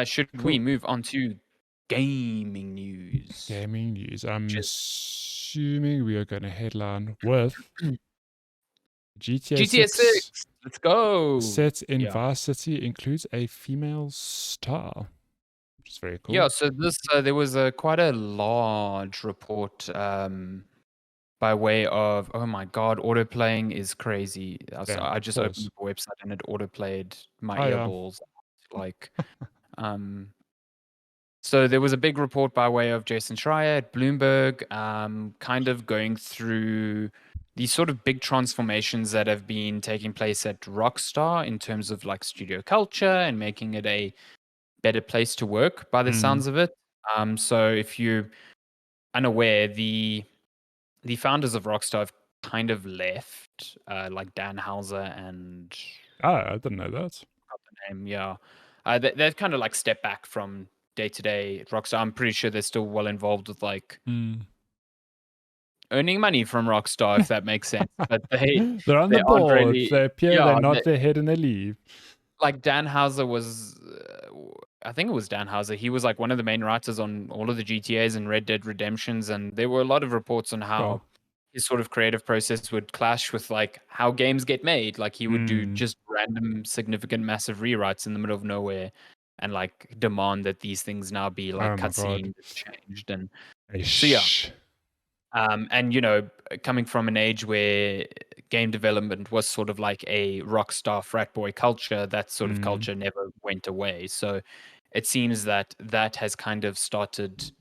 Should we Cool. move on to gaming news? Gaming news. I'm Which assuming we are going to headline with is GTA GTA 6 6. Let's go. set in Yeah. Vice City includes a female star, which is very Yeah, cool. so this there was a quite a large report by way of, oh my god, autoplaying is crazy. So Yeah, I of just opened course. up a website and it autoplayed my Oh, yeah. earballs. Like, um, so there was a big report by way of Jason Schreier at Bloomberg, kind of going through these sort of big transformations that have been taking place at Rockstar in terms of like studio culture and making it a better place to work by the Mm. sounds of it. So if you're unaware, the founders of Rockstar have kind of left, like Dan Houser and Ah, I didn't know that. forgot the name, yeah. They've kind of like stepped back from day to day at Rockstar. I'm pretty sure they're still well involved with like Mm. earning money from Rockstar, if that makes sense. But they They're on the they aren't board. really, They appear, they yeah. nod their head, and they leave. Like Dan Houser was, I think it was Dan Houser. He was like one of the main writers on all of the GTA's and Red Dead Redemptions, and there were a lot of reports on Sure. how his sort of creative process would clash with like how games get made. Like he would do Mm. just random, significant, massive rewrites in the middle of nowhere, and like demand that these things now be like Oh, my God. cutscened, changed, and so yeah. Ish. And coming from an age where game development was sort of like a rock star frat boy culture, that sort of Mm. culture never went away. So it seems that that has kind of started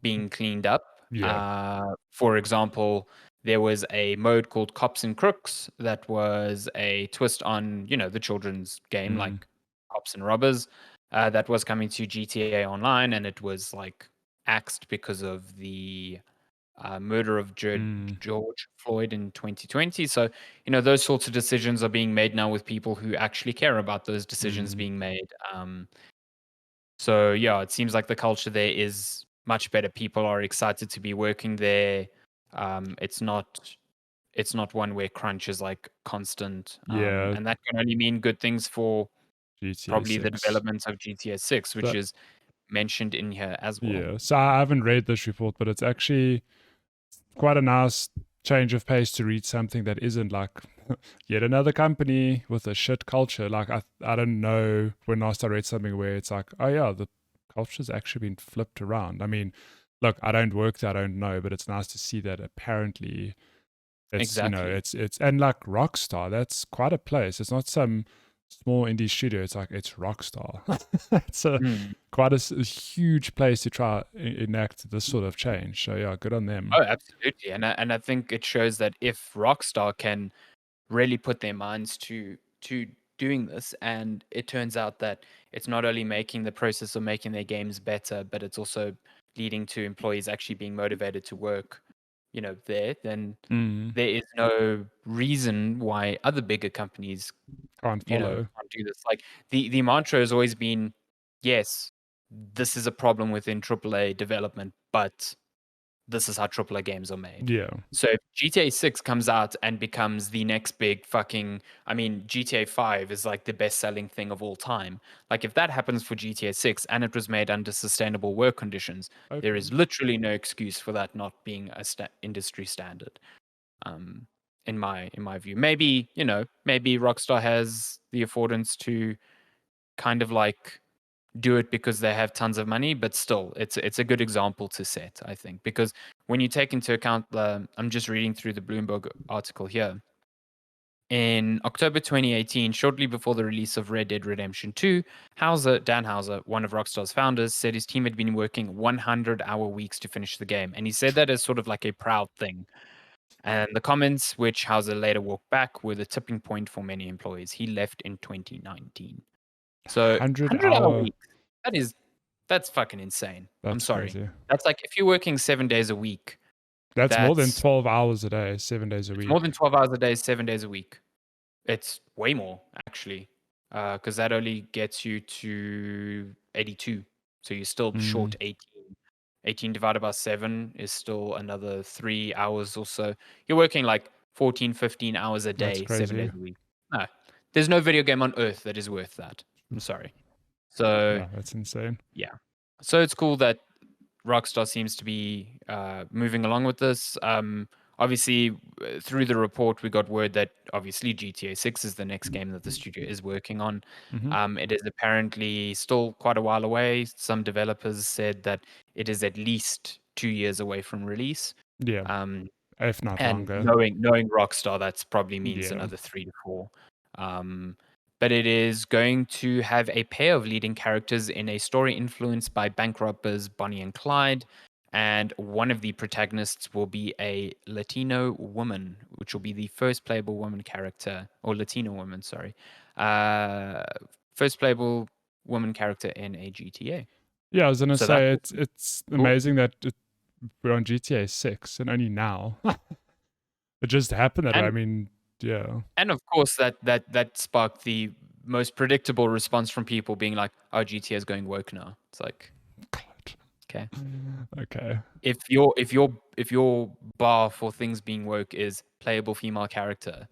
being cleaned up. Yeah. For example, there was a mode called Cops and Crooks that was a twist on, the children's game, Mm. like Cops and Robbers, that was coming to GTA Online, and it was like axed because of the murder of Mm. George Floyd in 2020. So, those sorts of decisions are being made now with people who actually care about those decisions Mm. being made. So, yeah, it seems like the culture there is much better. People are excited to be working there. It's not one where crunch is like constant, Yeah. and that can only mean good things for GTA probably the 6. development of GTA 6, which So, is mentioned in here as well. yeah. So I haven't read this report, but it's actually quite a nice change of pace to read something that isn't like yet another company with a shit culture. Like I don't know when last I read something where it's like, oh yeah, the culture's actually been flipped around. I mean, look, I don't work there, I don't know, but it's nice to see that apparently it's Exactly. it's and like Rockstar, that's quite a place. It's not some small indie studio. It's like it's Rockstar. It's a Mm. quite a huge place to try enact this sort of change. So yeah, good on them. Oh, absolutely, and I think it shows that if Rockstar can really put their minds to doing this, and it turns out that it's not only making the process of making their games better, but it's also leading to employees actually being motivated to work, there, then Mm, there is no reason why other bigger companies, can't follow. can't do this. Like the mantra has always been, yes, this is a problem within AAA development, but this is how AAA games are made. Yeah. So if GTA 6 comes out and becomes the next big fucking, I mean, GTA 5 is like the best selling thing of all time. Like if that happens for GTA 6 and it was made under sustainable work conditions, there Hopefully. is literally no excuse for that not being a industry standard. Um, in my view, maybe Rockstar has the affordance to kind of like do it because they have tons of money, but still, it's a good example to set, I think, because when you take into account I'm just reading through the Bloomberg article here. In October 2018, shortly before the release of Red Dead Redemption 2, Dan Houser, one of Rockstar's founders, said his team had been working 100-hour weeks to finish the game, and he said that as sort of like a proud thing. And the comments, which Houser later walked back, were the tipping point for many employees. He left in 2019. So 100 100-hour hour. week. That's fucking insane. I'm That's sorry. crazy. That's like if you're working 7 days a week, That's more than that's 12 hours a day, 7 days a it's more week. than 12 hours a day, 7 days a week. It's way more actually. Because that only gets you to 82. So you're still Mm, short 18. 18 divided by 7 is still another 3 hours or so. You're working like 14, 15 hours a that's day, 7 days crazy. a week. No. There's no video game on earth that is worth that. I'm sorry. So Yeah, that's insane. yeah, so it's cool that Rockstar seems to be moving along with this. Obviously, through the report, we got word that obviously GTA 6 is the next game that the studio is working on. Hmm. It is apparently still quite a while away. Some developers said that it is at least 2 years away from release. Yeah, Um, if not and longer. knowing Rockstar, that's probably means Yeah. another 3 to 4. But it is going to have a pair of leading characters in a story influenced by bank robbers Bonnie and Clyde, and one of the protagonists will be a Latino woman, which will be the first playable woman character, or Latino woman, sorry. Uh, First playable woman character in a GTA. Yeah, I was gonna So that's say awesome. it's Cool. amazing that we're on GTA 6 and only now. It just happened that way. I And mean, yeah. And of course, that sparked the most predictable response from people being like, "Oh, GTA is going woke now." It's like, God. okay, Okay. if your bar for things being woke is playable female character,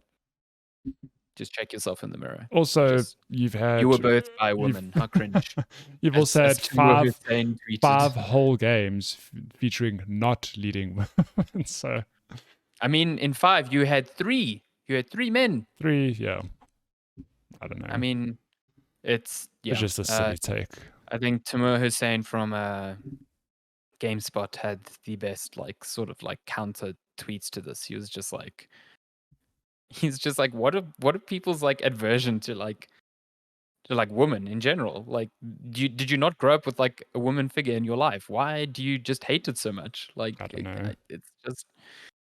just check yourself in the mirror. Also, Just you've you had were birthed by a you've woman. How cringe, you've as also as had Timur five Hussein tweeted. five whole games featuring not leading women. So I mean, in 5, you had 3. You had 3 men. 3, yeah. I don't I know. mean, it's It's yeah. just a silly take. I think Timur Hussein from GameSpot had the best, like, sort of like counter tweets to this. He's just like, what are people's like aversion to like women in general? Like, did you not grow up with like a woman figure in your life? Why do you just hate it so much? Like, I don't know. it's just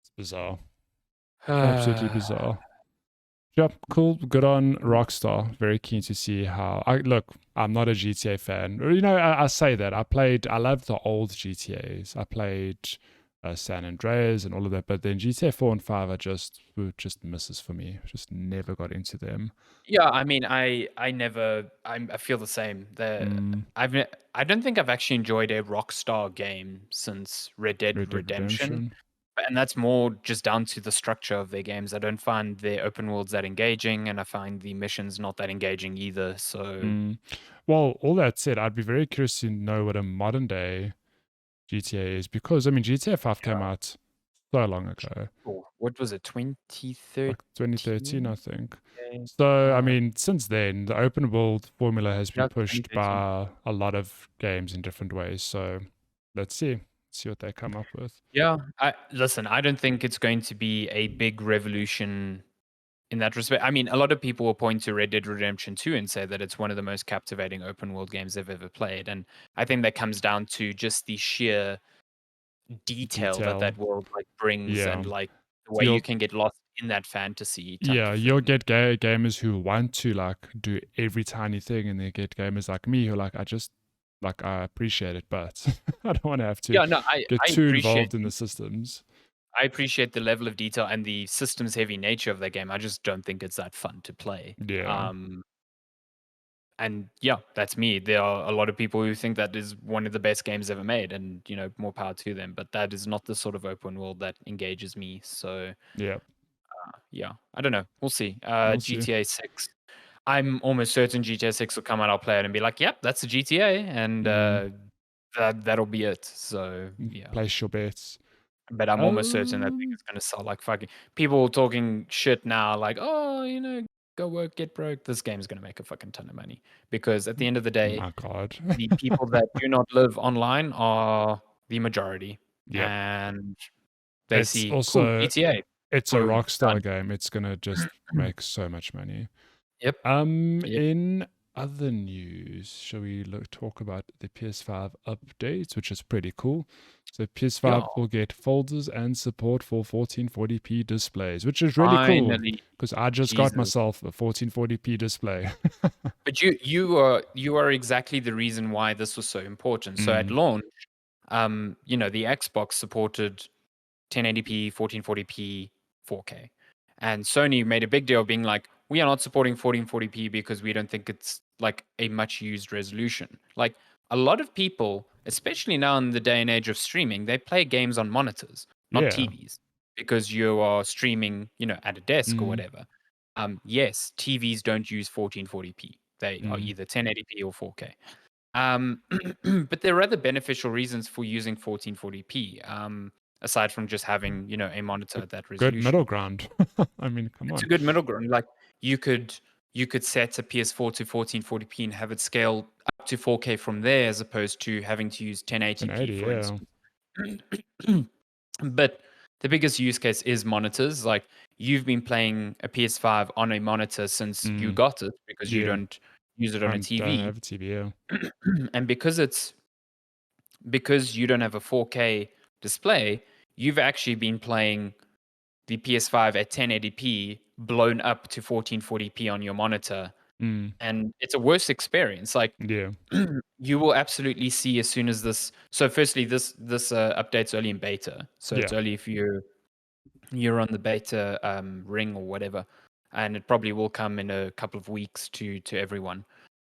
It's bizarre. Absolutely bizarre. Yep, cool. Good on Rockstar. Very keen to see how. I look. I'm not a GTA fan. I say that. I loved the old GTA's. I played San Andreas and all of that, but then GTA 4 and 5 were just misses for me. Just never got into them. yeah. I mean, I feel the same. Mm, I don't think I've actually enjoyed a Rockstar game since Red Dead Red Dead Redemption. Redemption. And that's more just down to the structure of their games. I don't find their open worlds that engaging, and I find the missions not that engaging either. So Mm. Well, all that said, I'd be very curious to know what a modern day GTA is because I mean GTA 5 came yeah. out so long ago. What was it? Like 2013, I 2013? think. Okay. So, I mean, since then, the open world formula has been Yeah, pushed 2013. by a lot of games in different ways. So, let's see what they come up with. Yeah. I don't think it's going to be a big revolution in that respect. I mean, a lot of people will point to Red Dead Redemption 2 and say that it's one of the most captivating open world games they've ever played. And I think that comes down to just the sheer detail that Detail, that world like brings, yeah. and like the So way you can get lost in that fantasy type of you'll thing. get gamers who want to like do every tiny thing, and they get gamers like me who like I appreciate it, but I don't want to have to Yeah, no, get too involved in the systems. I appreciate the level of detail and the systems heavy nature of the game. I just don't think it's that fun to play. Yeah, And yeah, that's me. There are a lot of people who think that is one of the best games ever made, and more power to them. But that is not the sort of open world that engages me. So yeah. yeah, I don't know. We'll see. We'll see. GTA 6. I'm almost certain GTA 6 will come out. I'll play it and be like, "Yep, that's a GTA," and Mm, that'll be it. So yeah. place your bets. But I'm almost certain that thing Um, is gonna sell like fucking people talking shit now, like, "Oh, go work, get broke." This game is gonna make a fucking ton of money because at the end of the day, my God. the people that do not live online are the majority, Yep. and they It's see, "Cool, also GTA, it's a boom, Rockstar done." game. It's gonna just make so much money. Yep, yep, In other news, shall we talk about the PS5 update, which is pretty cool. So yeah, PS5 will get folders and support for 1440p displays, which is really cool finally, because I just got Jesus. myself a 1440p display. But you are exactly the reason why this was so important. So at Mm, launch, the Xbox supported 1080p, 1440p, 4K. And Sony made a big deal being like, we are not supporting 1440p because we don't think it's like a much used resolution. Like a lot of people, especially now in the day and age of streaming, they play games on monitors, not yeah. TVs, because you are streaming, at a desk or Mm, whatever. Yes, TVs don't use 1440p. They are either 1080p or 4K. But there are other beneficial reasons for using 1440p, aside from just having, a monitor A at that good resolution. middle ground. I mean, come It's on. a good middle ground. Like you could set a PS4 to 1440p and have it scale up to 4K from there, as opposed to having to use 1080p, 1080, for yeah. instance. But the biggest use case is monitors. Like you've been playing a PS5 on a monitor since you got it, because you Yeah. don't use it on a Don't TV. have a TV, yeah. And because you don't have a 4K display, you've actually been playing the PS5 at 1080p blown up to 1440p on your monitor, Mm. and it's a worse experience. Like Yeah. you will absolutely see as soon as this. So firstly, this update's early in beta, so Yeah. it's early if you're on the beta ring or whatever, and it probably will come in a couple of weeks to everyone.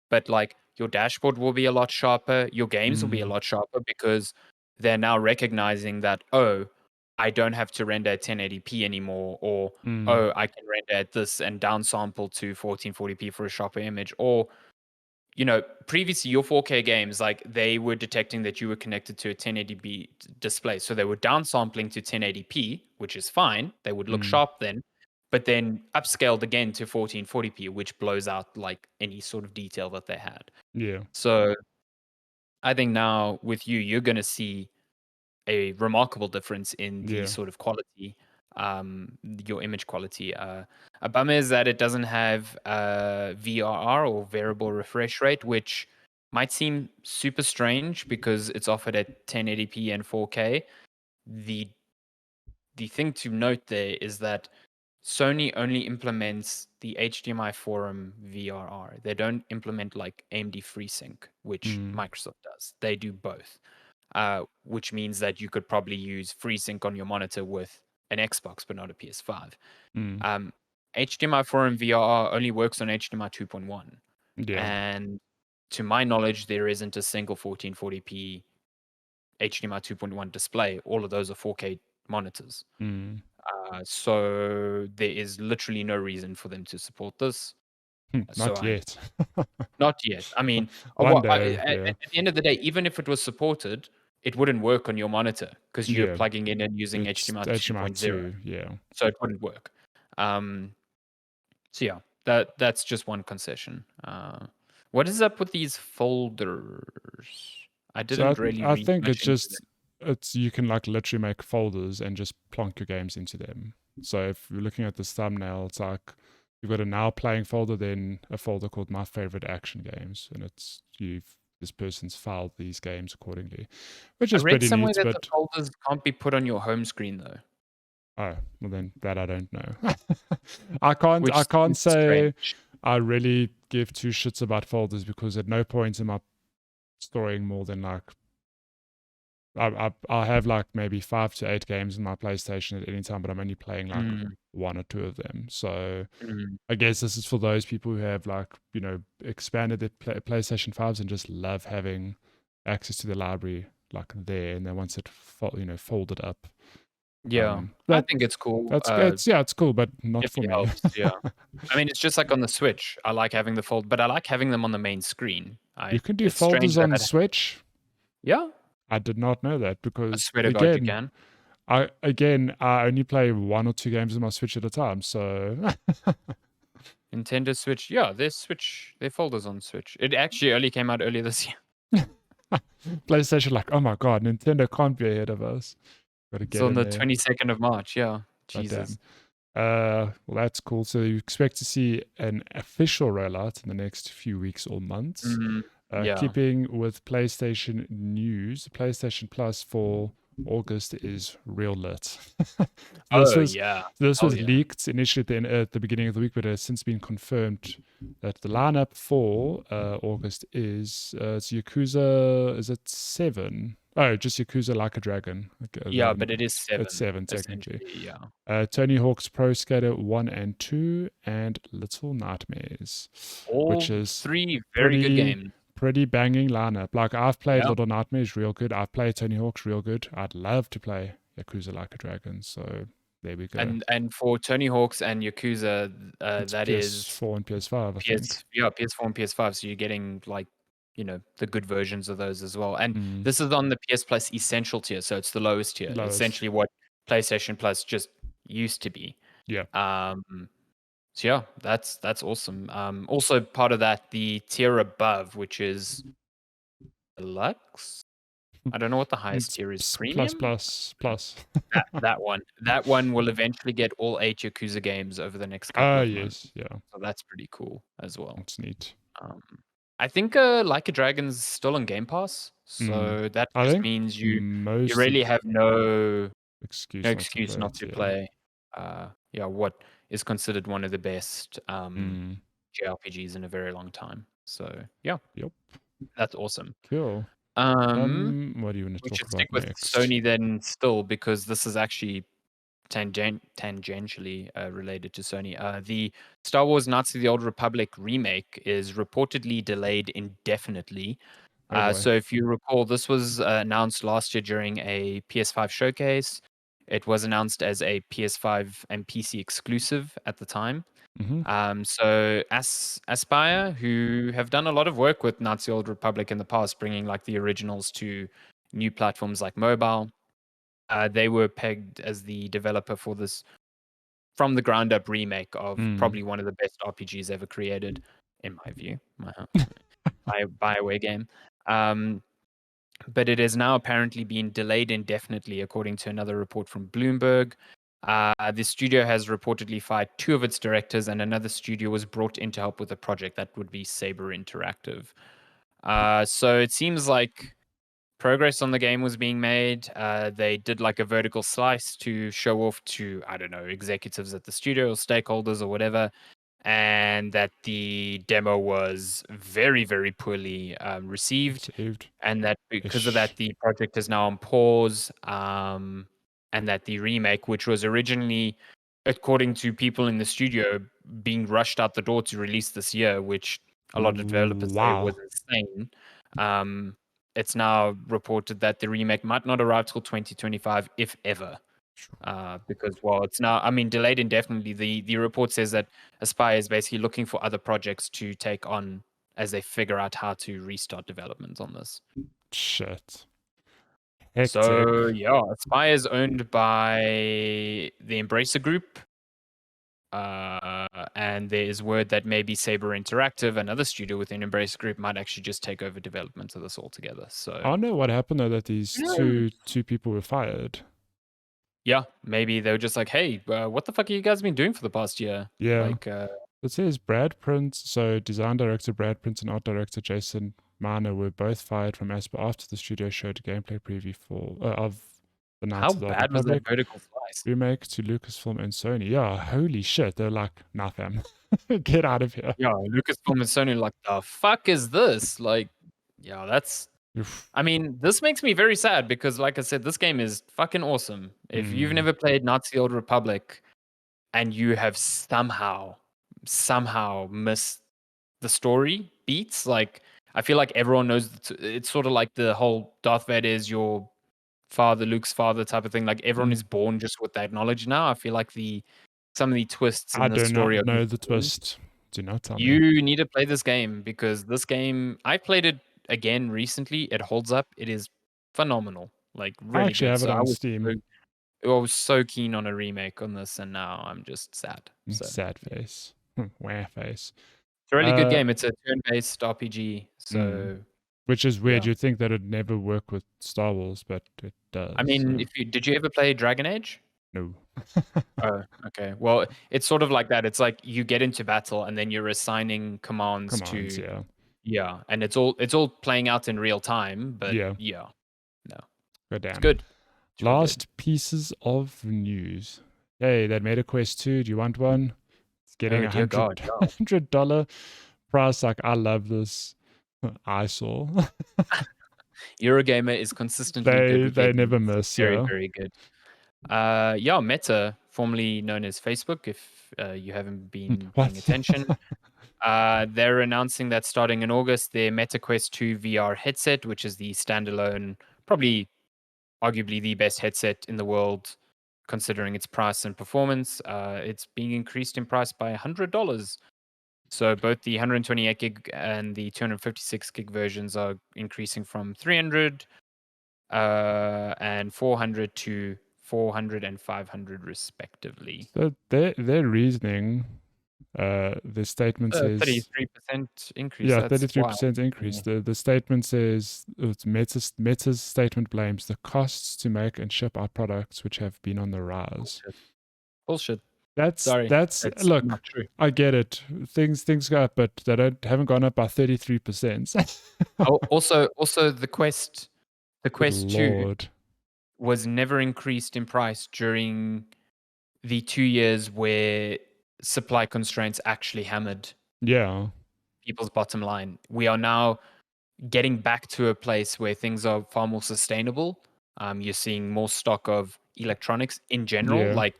But like your dashboard will be a lot sharper, your games will be a lot sharper, because they're now recognizing that, oh, I don't have to render at 1080p anymore, or oh, I can render at this and downsample to 1440p for a sharper image. Or previously your 4K games, like they were detecting that you were connected to a 1080p display. So they were downsampling to 1080p, which is fine. They would look sharp then, but then upscaled again to 1440p, which blows out like any sort of detail that they had. Yeah. So I think now with you're going to see a remarkable difference in the Yeah. sort of quality, your image quality. A bummer is that it doesn't have VRR, or variable refresh rate, which might seem super strange because it's offered at 1080p and 4K. The thing to note there is that Sony only implements the HDMI forum VRR. They don't implement like AMD FreeSync, which Microsoft does. They do both, which means that you could probably use FreeSync on your monitor with an Xbox, but not a PS5. HDMI forum VRR only works on HDMI 2.1. Yeah. And to my knowledge, there isn't a single 1440p HDMI 2.1 display. All of those are 4K monitors. So there is literally no reason for them to support this. Not yet. Not yet. I mean, One day, at yeah. the end of the day, even if it was supported, it wouldn't work on your monitor because you're Yeah. plugging in and using It's HDMI HDMI 2.0. 2, yeah. So it wouldn't work. So yeah, that's just one concession. What is up with these folders? I So didn't really I read think much it's into just you can like literally make folders and just plonk your games into them. So if you're looking at this thumbnail, it's like you've got a now playing folder, then a folder called my favorite action games, and it's this person's filed these games accordingly, which I is read pretty somewhere neat. that the But folders can't be put on your home screen though, oh, well then that I don't know. I can't which seems say strange. I really give two shits about folders, because at no point am I storing more than like I'll have like maybe 5 to 8 games in my PlayStation at any time, but I'm only playing like one or two of them. So I guess this is for those people who have like, expanded their PlayStation 5s and just love having access to the library like there, and they want it folded up. Yeah, I That think it's cool. it's cool, but not If for it me. helps, yeah. I mean, it's just like on the Switch. I like having the fold, but I like having them on the main screen. You can do It's strange folders on that. Switch. Yeah, I did not know that, I because swear to God, you again, can. I only play 1 or 2 games on my Switch at a time, so Nintendo Switch, yeah, their folders on Switch. It actually only came out earlier this year. PlayStation like, oh my god, Nintendo can't be ahead of us. Got to It's get on in the there. 22nd of March. Yeah, But Jesus. well, that's cool. So you expect to see an official rollout in the next few weeks or months. Yeah. Keeping with PlayStation news, PlayStation Plus for August is real lit. Oh yeah. This Hell was yeah. leaked initially at the beginning of the week, but it has since been confirmed that the lineup for August is it's Yakuza. Is it 7? Oh, just Yakuza Like a Dragon. Yeah, but it is 7. It's 7 technically. Essentially, yeah. Tony Hawk's Pro Skater 1 and 2, and Little Nightmares, which All is 3 very good games. pretty banging lineup. Like, I've played Yeah. Little Nightmares real good. I've played Tony Hawk's real good. I'd love to play Yakuza Like a Dragon. So There we go. And for Tony Hawk's and Yakuza, It's that is PS4 and PS5, I think. PS4 and PS5. So you're getting like, the good versions of those as well. And Mm, this is on the PS Plus Essential tier, so it's the lowest tier. lowest. Essentially, what PlayStation Plus just used to be. Yeah. So yeah, that's awesome. Also part of that, the tier above, which is deluxe. I don't know what the highest It's tier is. plus, Premium. plus. That one. That one will eventually get all 8 Yakuza games over the next couple of months. Yes, yeah. So that's pretty cool as well. It's neat. I think Like a Dragon's still on Game Pass, so that I just think means you most really have no excuse not to play. What is considered one of the best JRPGs in a very long time. So yeah, Yep. that's awesome. Cool. What do you want to We talk should about stick with next? Sony then still, because this is actually tangentially related to Sony. The Star Wars Knights of the Old Republic remake is reportedly delayed indefinitely. So if you recall, this was announced last year during a PS5 showcase. It was announced as a PS5 and PC exclusive at the time. So Aspire, who have done a lot of work with Knights of the Old Republic in the past, bringing like the originals to new platforms like mobile, they were pegged as the developer for this from the ground up remake of probably one of the best RPGs ever created, in my view, my BioWare game. But it has now apparently been delayed indefinitely, according to another report from Bloomberg. The studio has reportedly fired 2 of its directors, and another studio was brought in to help with the project. That would be Saber Interactive. So it seems like progress on the game was being made. They did like a vertical slice to show off to, I don't know, executives at the studio or stakeholders or whatever, and that the demo was very, very poorly received, and that because of that, the project is now on pause, and that the remake, which was originally, according to people in the studio, being rushed out the door to release this year, which a lot of developers say was insane. It's now reported that the remake might not arrive till 2025, if ever. Because it's now, delayed indefinitely. The report says that Aspire is basically looking for other projects to take on as they figure out how to restart development on this. Shit. Hectic. So yeah, Aspire is owned by the Embracer Group. And there is word that maybe Saber Interactive, another studio within Embracer Group, might actually just take over development of this altogether. So I don't know what happened though, that these two people were fired. Yeah, maybe they were just like, "Hey, what the fuck have you guys been doing for the past year?" Yeah. Like, it says Brad Prince, so design director Brad Prince and art director Jason Miner were both fired from Asper after the studio showed a gameplay preview of the Knights of the Old How bad was that Republic vertical slice? remake to Lucasfilm and Sony. Yeah, holy shit. They're like, nah, fam. Get out of here. Yeah, Lucasfilm and Sony are like, the fuck is this? Like, yeah, that's. This makes me very sad because, like I said, this game is fucking awesome. If you've never played Knights of the Old Republic and you have somehow missed the story beats, like, I feel like everyone knows it's sort of like the whole Darth Vader is your father, Luke's father type of thing. Like, everyone is born just with that knowledge now. I feel like some of the twists in the story. I do not know the twist. Do not tell me. You need to play this game, because this game, I played it again recently. It holds up. It is phenomenal. Like, really I actually good. have it So on Steam. I was so keen on a remake on this, and now I'm just sad. So. Sad face. Wah face. It's a really good game. It's a turn-based RPG. So, which is weird. You'd think that it'd never work with Star Wars, but it does. Did you ever play Dragon Age? No. Oh, okay. Well, it's sort of like that. It's like you get into battle and then you're assigning commands to. Yeah, and it's all playing out in real time. But no, God damn. It's good. It's Last pieces of news. Hey, that Meta Quest 2. Do you want one? It's getting $100 price. Like, I love this. I saw. Eurogamer is consistently good. They never miss. Very, very good. Meta, formerly known as Facebook, if you haven't been paying attention, they're announcing that starting in August, their Meta Quest 2 VR headset, which is the standalone, probably arguably the best headset in the world considering its price and performance. It's being increased in price by $100. So both the 128 gig and the 256 gig versions are increasing from 300 and 400 to 400 and 500 respectively. So their reasoning, the statement says 33% increase. yeah, That's wild. 33% increase. The statement says it's Meta's statement blames the costs to make and ship our products, which have been on the rise. Bullshit. That's Sorry, that's look. not true. I get it. Things go up, but they haven't gone up by 33%. Also, the Quest Good 2 Lord. was never increased in price during the 2 years where supply constraints actually hammered Yeah. people's bottom line. We are now getting back to a place where things are far more sustainable. You're seeing more stock of electronics in general. Yeah. Like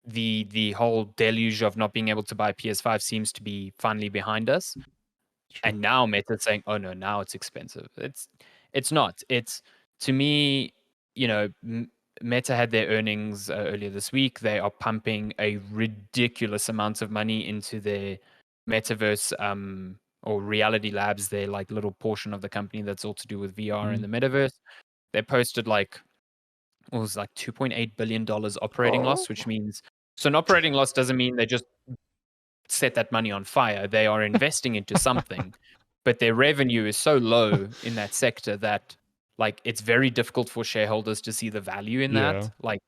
the whole deluge of not being able to buy PS5 seems to be finally behind us. True. And now Meta's saying, "Oh no, now it's expensive." It's not. It's, to me, you know, Meta had their earnings earlier this week. They are pumping a ridiculous amount of money into their metaverse or Reality Labs, their like little portion of the company that's all to do with VR and the metaverse. They posted like, what was it, like $2.8 billion operating loss, which means, so an operating loss doesn't mean they just set that money on fire. They are investing into something, but their revenue is so low in that sector that like it's very difficult for shareholders to see the value in Yeah. that, like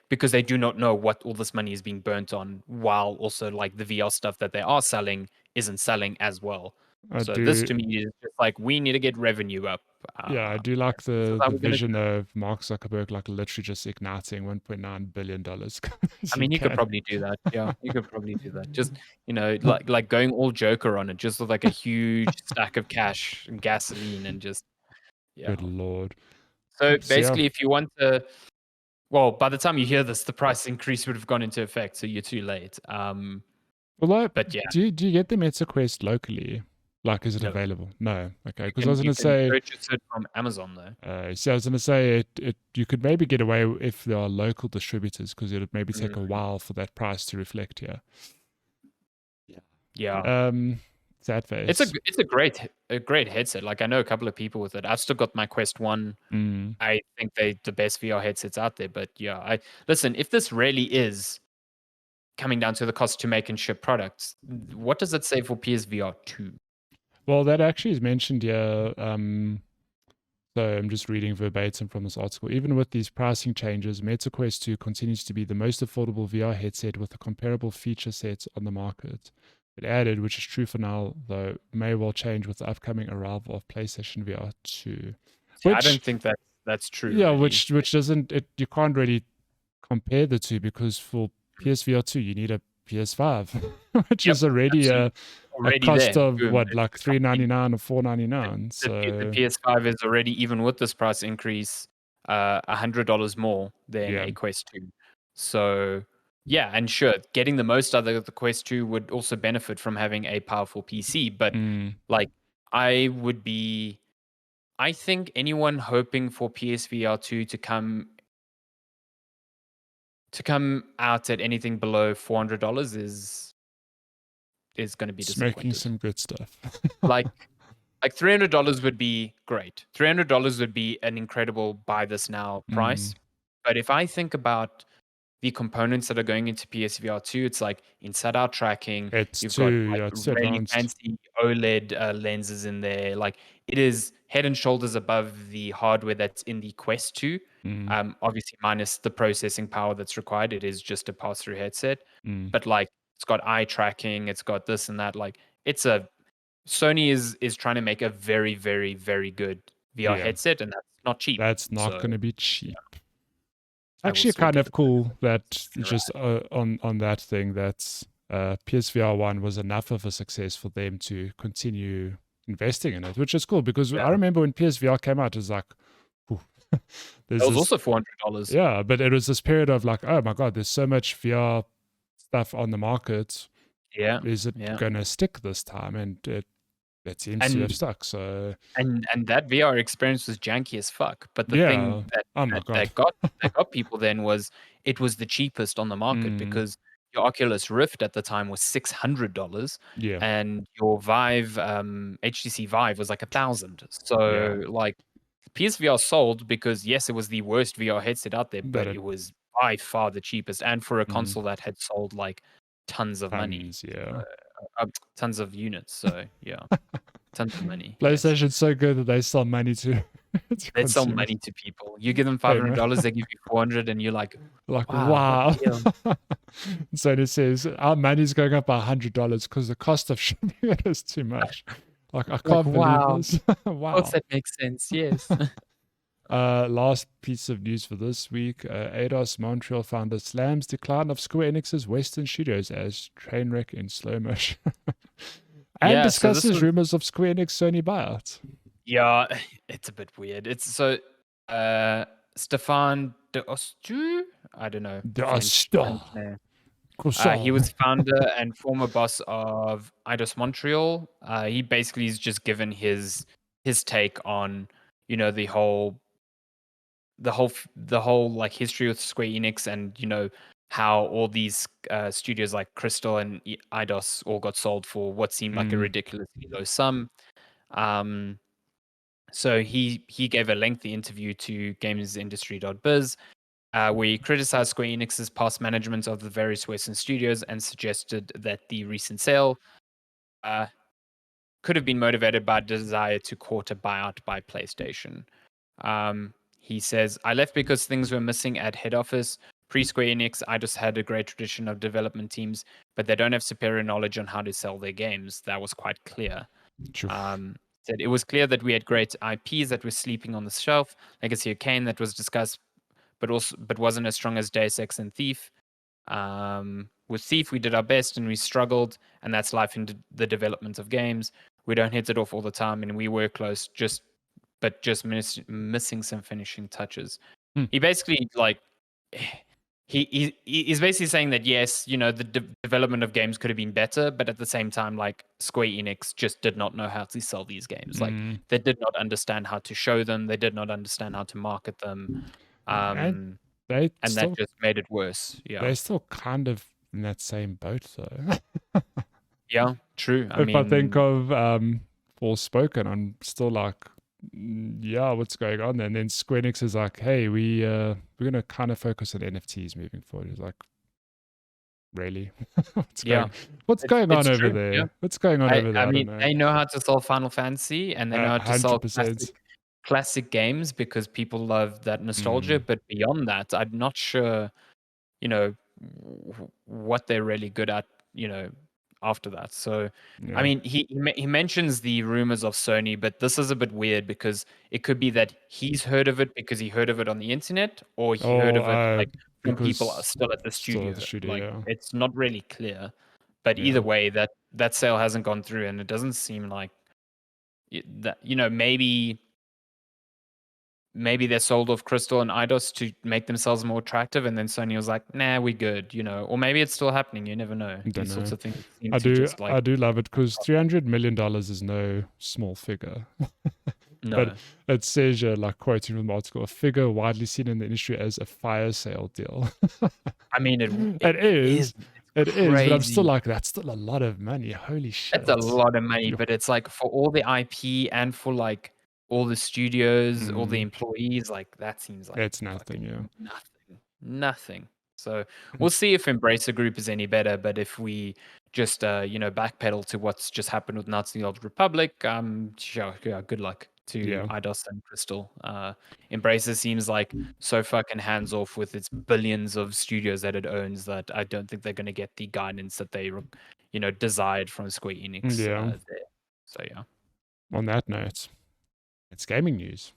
because they do not know what all this money is being burnt on, while also like the VR stuff that they are selling isn't selling as well. This to me is just like, we need to get revenue up. Yeah, I do like This is the how we're gonna vision of Mark Zuckerberg like literally just igniting $1.9 billion. I mean, you could probably do that. Yeah, you could probably do that. Just, you know, like going all Joker on it, just with like a huge stack of cash and gasoline and just, yeah. Good Lord. So Yeah. basically, if you want to, well, by the time you hear this, the price increase would have gone into effect, so you're too late. But yeah, do you get the Meta Quest locally? Like, is it No. available? No. Okay, because you I was going to can say, purchase it from Amazon though. so I was going to say you could maybe get away if there are local distributors, because it would maybe take a while for that price to reflect here. Yeah. Sad face. It's a great headset. Like, I know a couple of people with it. I've still got my Quest 1. I think they're the best VR headsets out there. But yeah, listen, if this really is coming down to the cost to make and ship products, what does it say for PSVR 2? Well, that actually is mentioned here. So I'm just reading verbatim from this article. Even with these pricing changes, Meta Quest 2 continues to be the most affordable VR headset with a comparable feature set on the market. It added, which is true for now, though may well change with the upcoming arrival of PlayStation VR 2. I don't think that's true. Yeah, really. which doesn't, you can't really compare the two, because for PSVR 2 you need a PS5, which is already a cost there. of Boom. what, like $399 or $499. So the PS5 is already, even with this price increase, $100 more than a Quest 2. So yeah, and sure, getting the most out of the Quest 2 would also benefit from having a powerful PC. But like, I think anyone hoping for PSVR 2 to come out at anything below $400 is going to be just disappointed. making some good stuff. like $300 would be great. $300 would be an incredible buy this now price. But if I think about the components that are going into PSVR 2, it's like inside out tracking. You've got like really fancy OLED lenses in there. Like, it is head and shoulders above the hardware that's in the Quest 2. Obviously minus the processing power that's required. It is just a pass-through headset. But like, it's got eye tracking, it's got this and that. Like, Sony is trying to make a very, very, very good VR headset, and that's not cheap. That's not going to be cheap. I Actually, kind of cool that just on that thing, that PSVR 1 was enough of a success for them to continue investing in it, which is cool, because I remember when PSVR came out, it was like, it was also $400. Yeah, but it was this period of like, oh my God, there's so much VR stuff on the market. Yeah. Is it going to stick this time? And it seems to have stuck. So and that VR experience was janky as fuck. But the thing that got people then was, it was the cheapest on the market because your Oculus Rift at the time was $600 Yeah. and your Vive, HTC Vive was like 1,000. Yeah. So like PSVR sold because yes, it was the worst VR headset out there, But but it it was by far the cheapest, and for a mm, console that had sold like tons of money, tons, yeah. tons of units. So yeah, tons of money. Yes, PlayStation's so good that they sell money to to they sell consumers. money to people. You give them Hey man. $500, they give you 400, and you're like, Like, wow, what wow. a deal. So it says our money's going up by $100 because the cost of shipping it is too much. Like, I Like, can't believe wow, this. of course Wow. that makes sense. Yes. Last piece of news for this week. Eidos Montreal founder slams decline of Square Enix's Western studios as trainwreck in slow motion. And Yeah. So this discusses was rumors of Square Enix Sony buyout. yeah, it's a bit weird. It's so Stefan de Ostu, I don't know, French name. He was founder and former boss of Eidos Montreal. He basically is just given his take on, you know, the whole like history with Square Enix, and you know how all these studios like Crystal and Eidos all got sold for what seemed like a ridiculously low sum. Um, so he gave a lengthy interview to GamesIndustry.biz, where he criticized Square Enix's past management of the various Western studios and suggested that the recent sale uh, could have been motivated by a desire to court a buyout by PlayStation. He says, I left because things were missing at head office. Pre Square Enix, I just had a great tradition of development teams, but they don't have superior knowledge on how to sell their games. That was quite clear. Said it was clear that we had great IPs that were sleeping on the shelf, Legacy of Kain that was discussed, but wasn't as strong as Deus Ex and Thief. With Thief, we did our best and we struggled, and that's life in the development of games. We don't hit it off all the time, and we were close, just missing some finishing touches. He basically like he's basically saying that yes, you know, the development of games could have been better, but at the same time, like Square Enix just did not know how to sell these games. Like they did not understand how to show them. They did not understand how to market them. And they And that still just made it worse. Yeah. they're still kind of in that same boat though. Yeah, true. If I think of Forspoken, I'm still like, yeah, what's going on? And then Square Enix is like, hey, we're gonna kind of focus on NFTs moving forward. It's like, really? what's going on over true. there? Yeah. What's going on over there? I I mean, don't know. they know how to sell Final Fantasy and they know how to sell 100%. classic games because people love that nostalgia. But beyond that, I'm not sure, you know, what they're really good at, you know, after that. So, I mean, he mentions the rumors of Sony, but this is a bit weird because it could be that he's heard of it because he heard of it on the internet, or he heard of it like from people still at the studio. Like it's not really clear. But either way, that sale hasn't gone through, and it doesn't seem like that. You know, maybe they sold off Crystal and Eidos to make themselves more attractive, and then Sony was like, "Nah, we're good," you know, or maybe it's still happening. You never know. These sorts of things seem to just like. I do love it because $300 million is no small figure. No. But it says, like quoting from the article, a figure widely seen in the industry as a fire sale deal. I mean, it is. It is, but I'm still crazy. like, that's still a lot of money. Holy shit. That's a lot of money, but it's like for all the IP and for like all the studios, all the employees, like that seems like it's nothing. Nothing. So we'll see if Embracer Group is any better, but if we just you know, backpedal to what's just happened with Knights of the Old Republic, sure, yeah, good luck to Eidos and Crystal. Embracer seems like so fucking hands off with its billions of studios that it owns that I don't think they're going to get the guidance that they, you know, desired from Square Enix there. So yeah. On that note, it's gaming news.